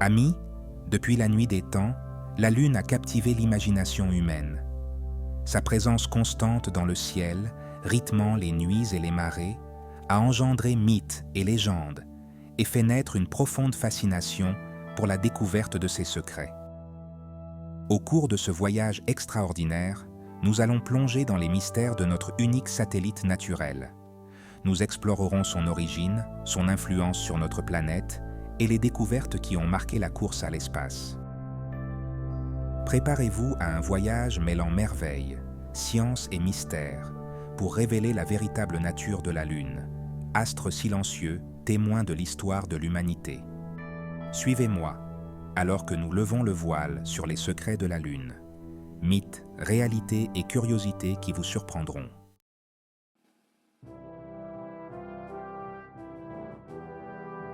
Amis, depuis la nuit des temps, la Lune a captivé l'imagination humaine. Sa présence constante dans le ciel, rythmant les nuits et les marées, a engendré mythes et légendes et fait naître une profonde fascination pour la découverte de ses secrets. Au cours de ce voyage extraordinaire, nous allons plonger dans les mystères de notre unique satellite naturel. Nous explorerons son origine, son influence sur notre planète et les découvertes qui ont marqué la course à l'espace. Préparez-vous à un voyage mêlant merveille, science et mystère pour révéler la véritable nature de la Lune, astre silencieux, témoin de l'histoire de l'humanité. Suivez-moi, alors que nous levons le voile sur les secrets de la Lune. Mythes, réalités et curiosités qui vous surprendront.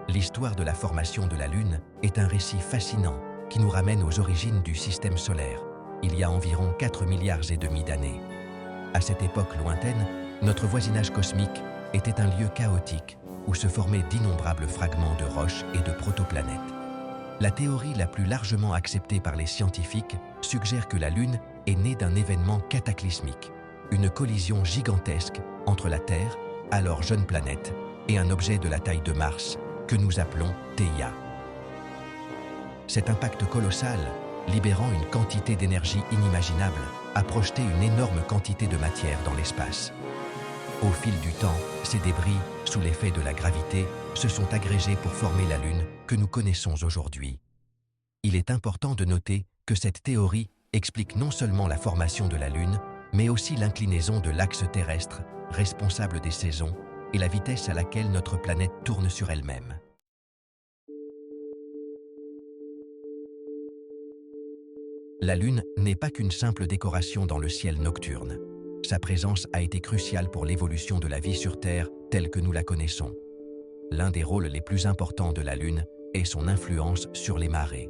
L'histoire de la formation de la Lune est un récit fascinant qui nous ramène aux origines du système solaire, il y a environ 4,5 milliards d'années. À cette époque lointaine, notre voisinage cosmique était un lieu chaotique où se formaient d'innombrables fragments de roches et de protoplanètes. La théorie la plus largement acceptée par les scientifiques suggère que la Lune est née d'un événement cataclysmique, une collision gigantesque entre la Terre, alors jeune planète, et un objet de la taille de Mars, que nous appelons Theia. Cet impact colossal, libérant une quantité d'énergie inimaginable, a projeté une énorme quantité de matière dans l'espace. Au fil du temps, ces débris, sous l'effet de la gravité, se sont agrégés pour former la Lune que nous connaissons aujourd'hui. Il est important de noter que cette théorie explique non seulement la formation de la Lune, mais aussi l'inclinaison de l'axe terrestre, responsable des saisons, et la vitesse à laquelle notre planète tourne sur elle-même. La Lune n'est pas qu'une simple décoration dans le ciel nocturne. Sa présence a été cruciale pour l'évolution de la vie sur Terre telle que nous la connaissons. L'un des rôles les plus importants de la Lune est son influence sur les marées.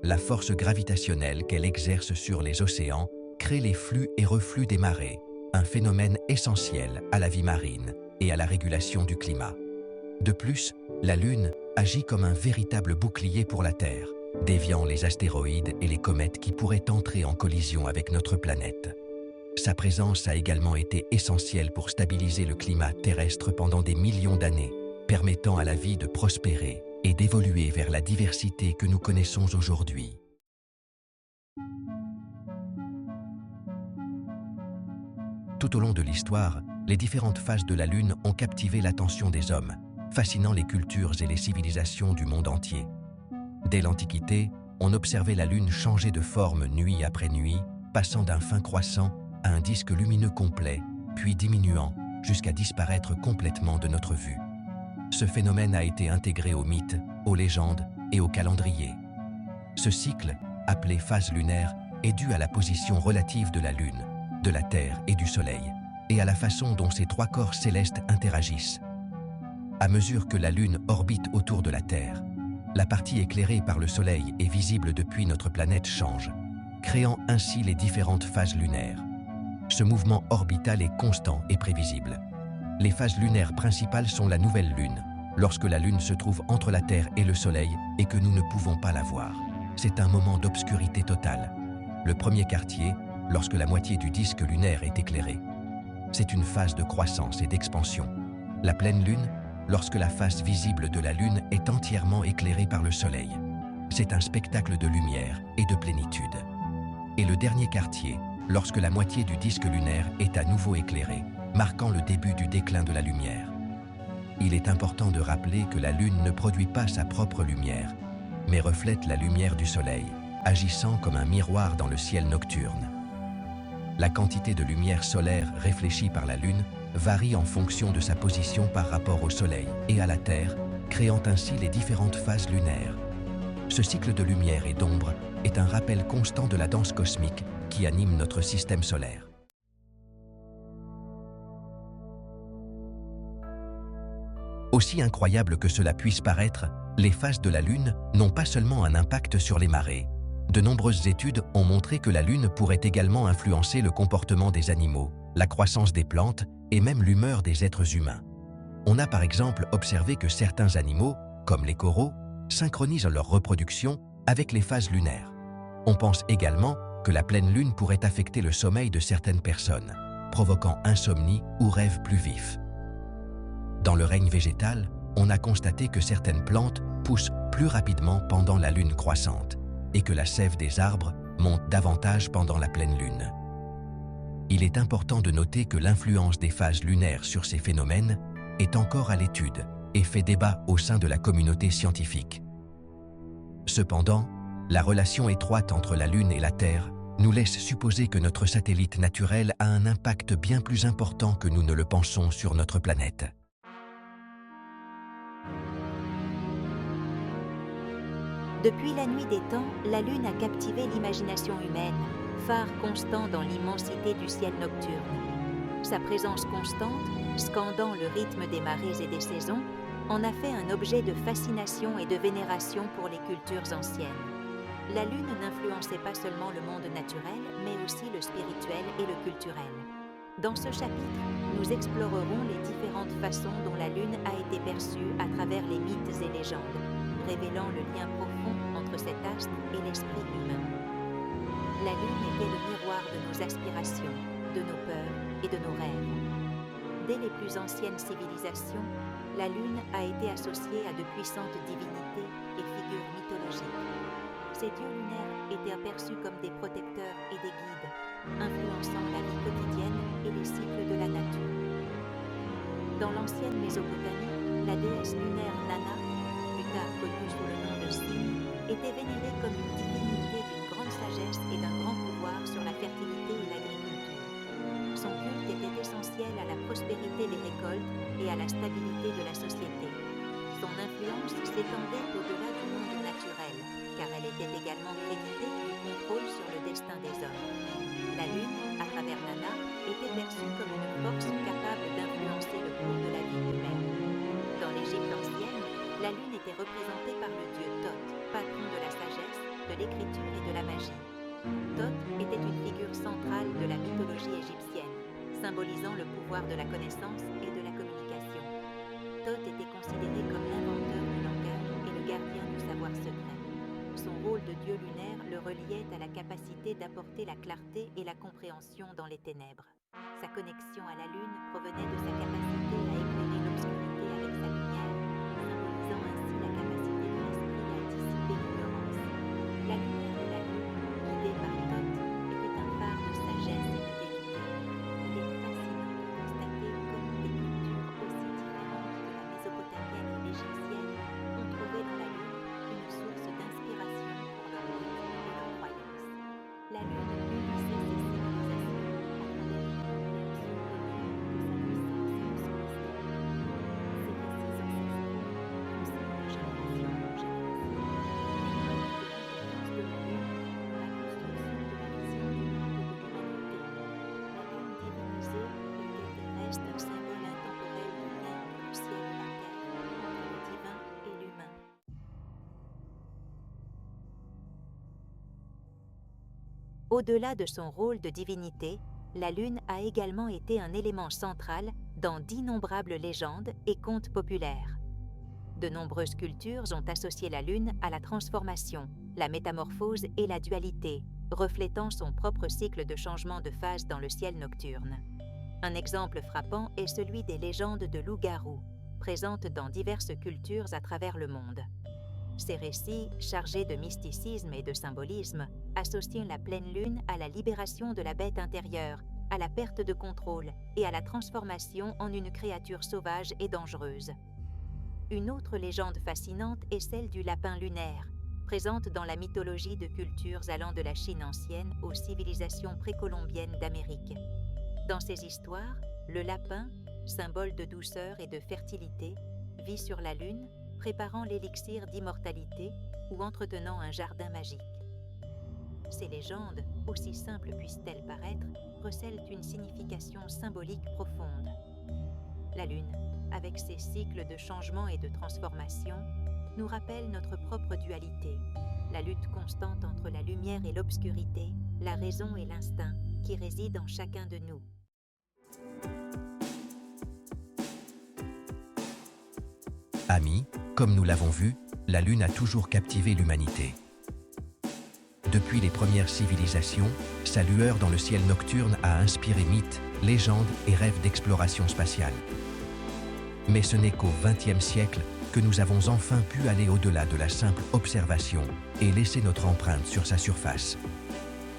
La force gravitationnelle qu'elle exerce sur les océans crée les flux et reflux des marées, un phénomène essentiel à la vie marine et à la régulation du climat. De plus, la Lune agit comme un véritable bouclier pour la Terre, déviant les astéroïdes et les comètes qui pourraient entrer en collision avec notre planète. Sa présence a également été essentielle pour stabiliser le climat terrestre pendant des millions d'années, permettant à la vie de prospérer et d'évoluer vers la diversité que nous connaissons aujourd'hui. Tout au long de l'histoire, les différentes phases de la Lune ont captivé l'attention des hommes, fascinant les cultures et les civilisations du monde entier. Dès l'Antiquité, on observait la Lune changer de forme nuit après nuit, passant d'un fin croissant à un disque lumineux complet, puis diminuant jusqu'à disparaître complètement de notre vue. Ce phénomène a été intégré aux mythes, aux légendes et au calendrier. Ce cycle, appelé phase lunaire, est dû à la position relative de la Lune, de la Terre et du Soleil, et à la façon dont ces trois corps célestes interagissent. À mesure que la Lune orbite autour de la Terre, la partie éclairée par le Soleil et visible depuis notre planète change, créant ainsi les différentes phases lunaires. Ce mouvement orbital est constant et prévisible. Les phases lunaires principales sont la nouvelle Lune, lorsque la Lune se trouve entre la Terre et le Soleil et que nous ne pouvons pas la voir. C'est un moment d'obscurité totale. Le premier quartier, lorsque la moitié du disque lunaire est éclairée. C'est une phase de croissance et d'expansion. La pleine Lune, lorsque la face visible de la Lune est entièrement éclairée par le Soleil. C'est un spectacle de lumière et de plénitude. Et le dernier quartier, lorsque la moitié du disque lunaire est à nouveau éclairée, marquant le début du déclin de la lumière. Il est important de rappeler que la Lune ne produit pas sa propre lumière, mais reflète la lumière du Soleil, agissant comme un miroir dans le ciel nocturne. La quantité de lumière solaire réfléchie par la Lune varie en fonction de sa position par rapport au Soleil et à la Terre, créant ainsi les différentes phases lunaires. Ce cycle de lumière et d'ombre est un rappel constant de la danse cosmique qui anime notre système solaire. Aussi incroyable que cela puisse paraître, les phases de la Lune n'ont pas seulement un impact sur les marées. De nombreuses études ont montré que la Lune pourrait également influencer le comportement des animaux, la croissance des plantes et même l'humeur des êtres humains. On a par exemple observé que certains animaux, comme les coraux, synchronisent leur reproduction avec les phases lunaires. On pense également que la pleine lune pourrait affecter le sommeil de certaines personnes, provoquant insomnie ou rêves plus vifs. Dans le règne végétal, on a constaté que certaines plantes poussent plus rapidement pendant la lune croissante et que la sève des arbres monte davantage pendant la pleine lune. Il est important de noter que l'influence des phases lunaires sur ces phénomènes est encore à l'étude et fait débat au sein de la communauté scientifique. Cependant, la relation étroite entre la Lune et la Terre nous laisse supposer que notre satellite naturel a un impact bien plus important que nous ne le pensons sur notre planète. Depuis la nuit des temps, la Lune a captivé l'imagination humaine, phare constant dans l'immensité du ciel nocturne. Sa présence constante, scandant le rythme des marées et des saisons, en a fait un objet de fascination et de vénération pour les cultures anciennes. La Lune n'influençait pas seulement le monde naturel, mais aussi le spirituel et le culturel. Dans ce chapitre, nous explorerons les différentes façons dont la Lune a été perçue à travers les mythes et légendes, révélant le lien profond entre cet astre et l'esprit humain. La Lune était le miroir de nos aspirations, de nos peurs et de nos rêves. Dès les plus anciennes civilisations, la Lune a été associée à de puissantes divinités et figures mythologiques. Ces dieux lunaires étaient aperçus comme des protecteurs et des guides, influençant la vie quotidienne et les cycles de la nature. Dans l'ancienne Mésopotamie, la déesse lunaire Nana, plus tard connue sous le nom de Sin, était vénérée comme une divinité d'une grande sagesse et d'un grand pouvoir sur la fertilité et l'agriculture. Son culte était essentiel à la prospérité des récoltes et à la stabilité de la société. Son influence s'étendait au-delà du monde naturel, car elle était également créditée du contrôle sur le destin des hommes. La Lune, à travers Nana, était perçue comme une force capable d'influencer le cours de la vie humaine. Dans l'Égypte ancienne, la Lune était représentée par le dieu Thoth, patron de la sagesse, de l'écriture et de la magie. Thoth était une figure centrale de la mythologie égyptienne, symbolisant le pouvoir de la connaissance et de la communication. Thoth était considéré comme l'inventeur du langage et le gardien du savoir secret. Son rôle de dieu lunaire le reliait à la capacité d'apporter la clarté et la compréhension dans les ténèbres. Sa connexion à la Lune provenait de sa capacité à éclairer l'obscurité avec sa lumière, symbolisant ainsi la capacité de l'esprit à dissiper l'ignorance. La lumière de la Lune, guidée par Thoth, était un phare de sagesse et de vérité. Il est fascinant de constater comment des cultures aussi différentes que la mésopotamienne et l'égyptienne ont trouvé dans la Lune une source d'inspiration pour leur mythe et leurs croyances. La Lune unissait ces civilisations entre des Au-delà de son rôle de divinité, la Lune a également été un élément central dans d'innombrables légendes et contes populaires. De nombreuses cultures ont associé la Lune à la transformation, la métamorphose et la dualité, reflétant son propre cycle de changement de phase dans le ciel nocturne. Un exemple frappant est celui des légendes de loups-garous, présentes dans diverses cultures à travers le monde. Ces récits, chargés de mysticisme et de symbolisme, associent la pleine lune à la libération de la bête intérieure, à la perte de contrôle et à la transformation en une créature sauvage et dangereuse. Une autre légende fascinante est celle du lapin lunaire, présente dans la mythologie de cultures allant de la Chine ancienne aux civilisations précolombiennes d'Amérique. Dans ces histoires, le lapin, symbole de douceur et de fertilité, vit sur la lune, préparant l'élixir d'immortalité ou entretenant un jardin magique. Ces légendes, aussi simples puissent-elles paraître, recèlent une signification symbolique profonde. La Lune, avec ses cycles de changement et de transformation, nous rappelle notre propre dualité, la lutte constante entre la lumière et l'obscurité, la raison et l'instinct qui résident en chacun de nous. Amis, comme nous l'avons vu, la Lune a toujours captivé l'humanité. Depuis les premières civilisations, sa lueur dans le ciel nocturne a inspiré mythes, légendes et rêves d'exploration spatiale. Mais ce n'est qu'au XXe siècle que nous avons enfin pu aller au-delà de la simple observation et laisser notre empreinte sur sa surface.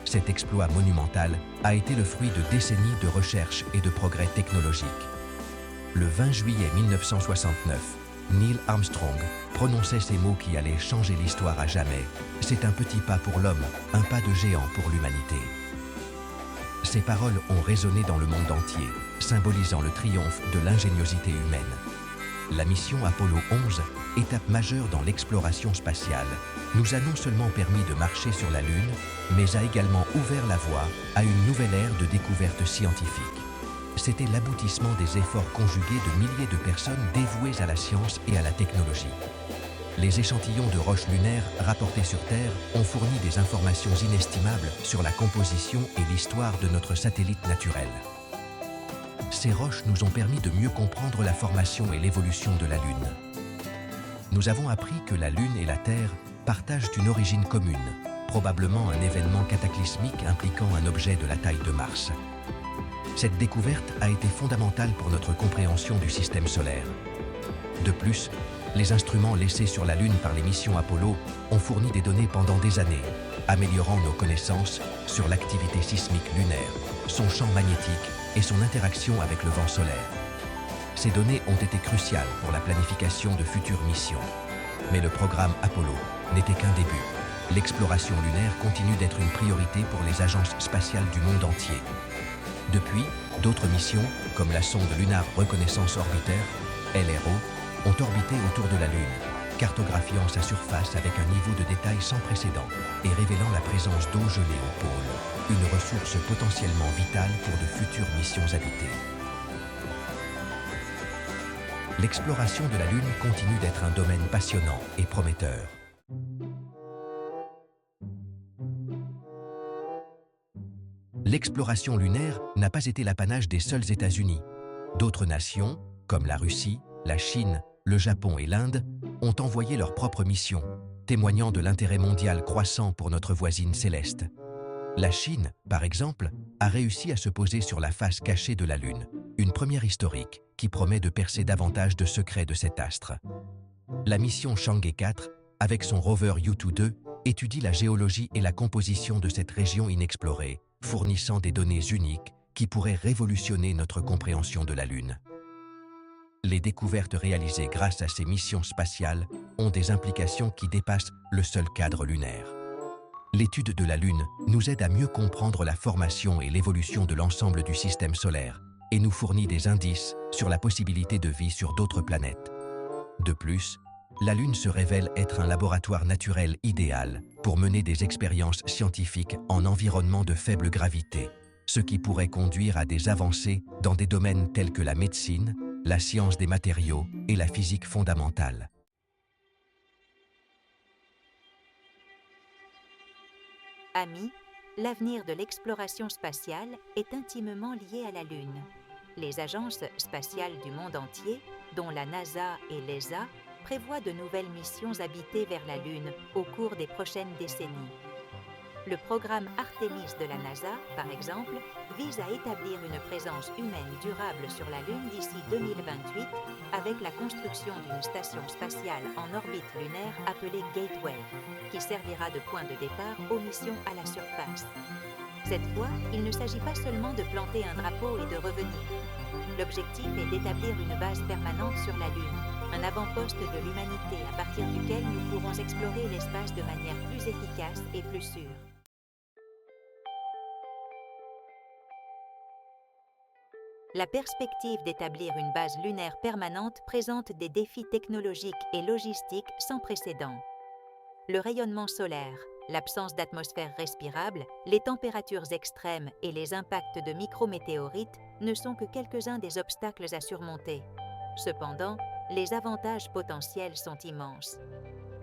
Cet exploit monumental a été le fruit de décennies de recherche et de progrès technologiques. Le 20 juillet 1969, Neil Armstrong prononçait ces mots qui allaient changer l'histoire à jamais. C'est un petit pas pour l'homme, un pas de géant pour l'humanité. Ces paroles ont résonné dans le monde entier, symbolisant le triomphe de l'ingéniosité humaine. La mission Apollo 11, étape majeure dans l'exploration spatiale, nous a non seulement permis de marcher sur la Lune, mais a également ouvert la voie à une nouvelle ère de découvertes scientifiques. C'était l'aboutissement des efforts conjugués de milliers de personnes dévouées à la science et à la technologie. Les échantillons de roches lunaires rapportés sur Terre ont fourni des informations inestimables sur la composition et l'histoire de notre satellite naturel. Ces roches nous ont permis de mieux comprendre la formation et l'évolution de la Lune. Nous avons appris que la Lune et la Terre partagent une origine commune, probablement un événement cataclysmique impliquant un objet de la taille de Mars. Cette découverte a été fondamentale pour notre compréhension du système solaire. De plus, les instruments laissés sur la Lune par les missions Apollo ont fourni des données pendant des années, améliorant nos connaissances sur l'activité sismique lunaire, son champ magnétique et son interaction avec le vent solaire. Ces données ont été cruciales pour la planification de futures missions. Mais le programme Apollo n'était qu'un début. L'exploration lunaire continue d'être une priorité pour les agences spatiales du monde entier. Depuis, d'autres missions, comme la sonde Lunar Reconnaissance Orbiter, LRO, ont orbité autour de la Lune, cartographiant sa surface avec un niveau de détail sans précédent et révélant la présence d'eau gelée au pôle, une ressource potentiellement vitale pour de futures missions habitées. L'exploration de la Lune continue d'être un domaine passionnant et prometteur. L'exploration lunaire n'a pas été l'apanage des seuls États-Unis. D'autres nations, comme la Russie, la Chine, le Japon et l'Inde, ont envoyé leurs propres missions, témoignant de l'intérêt mondial croissant pour notre voisine céleste. La Chine, par exemple, a réussi à se poser sur la face cachée de la Lune, une première historique qui promet de percer davantage de secrets de cet astre. La mission Chang'e 4, avec son rover Yutu-2, étudie la géologie et la composition de cette région inexplorée, fournissant des données uniques qui pourraient révolutionner notre compréhension de la Lune. Les découvertes réalisées grâce à ces missions spatiales ont des implications qui dépassent le seul cadre lunaire. L'étude de la Lune nous aide à mieux comprendre la formation et l'évolution de l'ensemble du système solaire et nous fournit des indices sur la possibilité de vie sur d'autres planètes. De plus, la Lune se révèle être un laboratoire naturel idéal pour mener des expériences scientifiques en environnement de faible gravité, ce qui pourrait conduire à des avancées dans des domaines tels que la médecine, la science des matériaux et la physique fondamentale. Amis, l'avenir de l'exploration spatiale est intimement lié à la Lune. Les agences spatiales du monde entier, dont la NASA et l'ESA, prévoit de nouvelles missions habitées vers la Lune au cours des prochaines décennies. Le programme Artemis de la NASA, par exemple, vise à établir une présence humaine durable sur la Lune d'ici 2028 avec la construction d'une station spatiale en orbite lunaire appelée Gateway, qui servira de point de départ aux missions à la surface. Cette fois, il ne s'agit pas seulement de planter un drapeau et de revenir. L'objectif est d'établir une base permanente sur la Lune, un avant-poste de l'humanité à partir duquel nous pourrons explorer l'espace de manière plus efficace et plus sûre. La perspective d'établir une base lunaire permanente présente des défis technologiques et logistiques sans précédent. Le rayonnement solaire, l'absence d'atmosphère respirable, les températures extrêmes et les impacts de micrométéorites ne sont que quelques-uns des obstacles à surmonter. Cependant, les avantages potentiels sont immenses.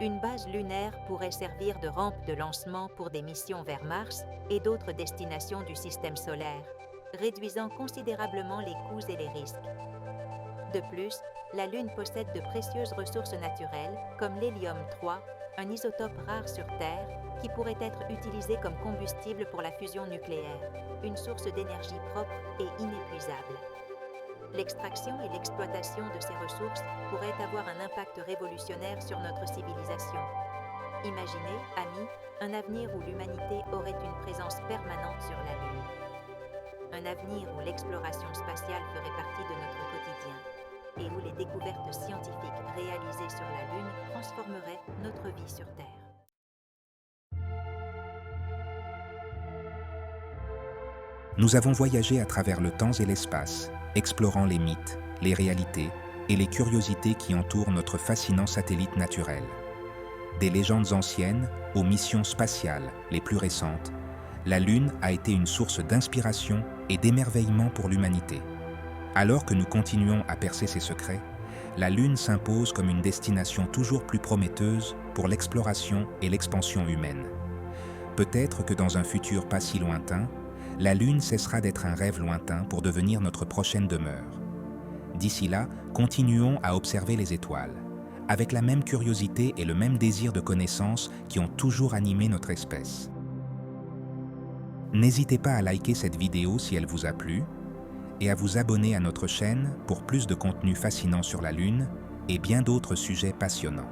Une base lunaire pourrait servir de rampe de lancement pour des missions vers Mars et d'autres destinations du système solaire, réduisant considérablement les coûts et les risques. De plus, La Lune possède de précieuses ressources naturelles, comme l'hélium-3, un isotope rare sur Terre, qui pourrait être utilisé comme combustible pour la fusion nucléaire, une source d'énergie propre et inépuisable. L'extraction et l'exploitation de ces ressources pourraient avoir un impact révolutionnaire sur notre civilisation. Imaginez, amis, un avenir où l'humanité aurait une présence permanente sur la Lune. Un avenir où l'exploration spatiale ferait partie de notre quotidien et où les découvertes scientifiques réalisées sur la Lune transformeraient notre vie sur Terre. Nous avons voyagé à travers le temps et l'espace, explorant les mythes, les réalités et les curiosités qui entourent notre fascinant satellite naturel. Des légendes anciennes aux missions spatiales les plus récentes, la Lune a été une source d'inspiration et d'émerveillement pour l'humanité. Alors que nous continuons à percer ses secrets, la Lune s'impose comme une destination toujours plus prometteuse pour l'exploration et l'expansion humaine. Peut-être que dans un futur pas si lointain, la Lune cessera d'être un rêve lointain pour devenir notre prochaine demeure. D'ici là, continuons à observer les étoiles, avec la même curiosité et le même désir de connaissance qui ont toujours animé notre espèce. N'hésitez pas à liker cette vidéo si elle vous a plu et à vous abonner à notre chaîne pour plus de contenu fascinant sur la Lune et bien d'autres sujets passionnants.